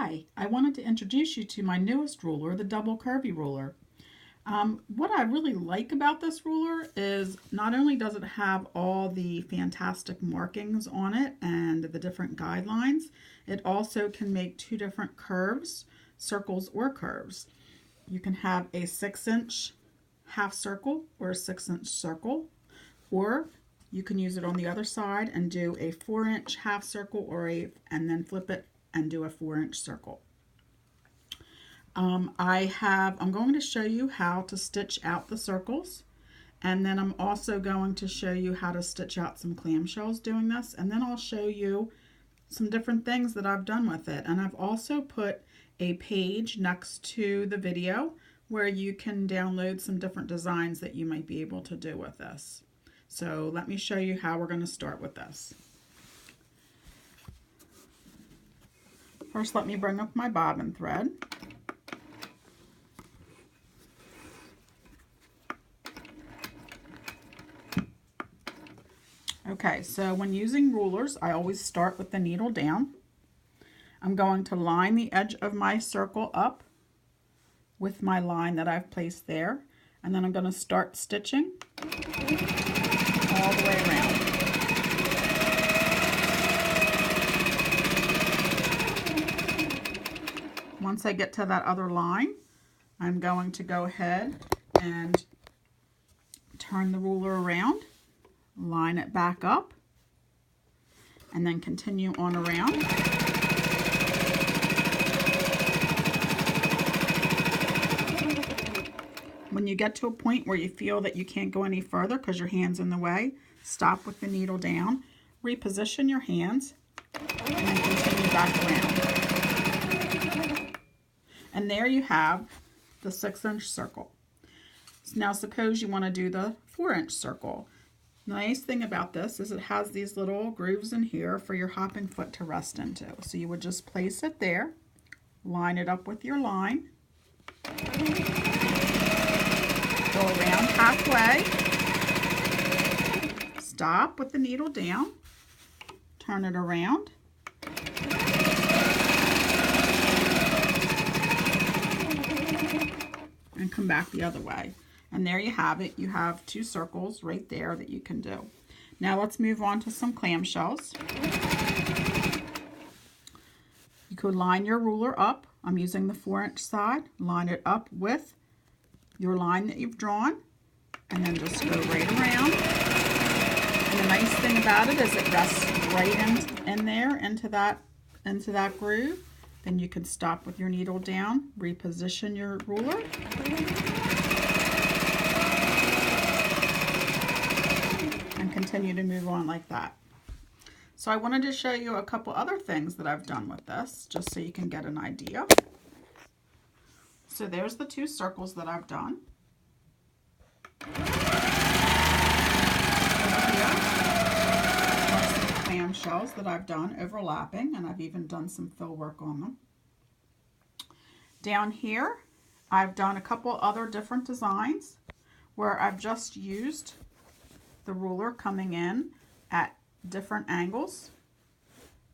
Hi, I wanted to introduce you to my newest ruler, the double curvy ruler. What I really like about this ruler is not only does it have all the fantastic markings on it and the different guidelines, it also can make two different curves, circles or curves. You can have a 6-inch half circle or a 6-inch circle, or you can use it on the other side and do a 4-inch half circle and then flip it and do a 4-inch circle. I'm going to show you how to stitch out the circles, and then I'm also going to show you how to stitch out some clamshells doing this, and then I'll show you some different things that I've done with it. And I've also put a page next to the video where you can download some different designs that you might be able to do with this. So let me show you how we're going to start with this. First, let me bring up my bobbin thread. Okay, so when using rulers, I always start with the needle down. I'm going to line the edge of my circle up with my line that I've placed there, and then I'm going to start stitching all the way around. Once I get to that other line, I'm going to go ahead and turn the ruler around, line it back up, and then continue on around. When you get to a point where you feel that you can't go any further because your hand's in the way, stop with the needle down, reposition your hands, and then continue back around. And there you have the 6-inch circle. So now suppose you want to do the 4-inch circle. The nice thing about this is it has these little grooves in here for your hopping foot to rest into. So you would just place it there, line it up with your line, go around halfway, stop with the needle down, turn it around, and come back the other way. And there you have it. You have two circles right there that you can do. Now let's move on to some clamshells. You could line your ruler up. I'm using the 4-inch side. Line it up with your line that you've drawn, and then just go right around. And the nice thing about it is it rests right in there into that groove. Then you can stop with your needle down, reposition your ruler, and continue to move on like that. So I wanted to show you a couple other things that I've done with this, just so you can get an idea. So there's the two circles that I've done. Clamshells that I've done overlapping, and I've even done some fill work on them. Down here I've done a couple other different designs where I've just used the ruler coming in at different angles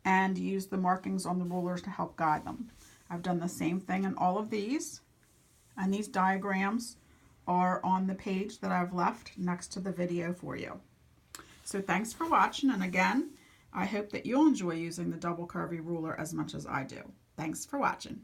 and used the markings on the rulers to help guide them. I've done the same thing in all of these, and these diagrams are on the page that I've left next to the video for you. So thanks for watching, and again, I hope that you'll enjoy using the double curvy ruler as much as I do. Thanks for watching.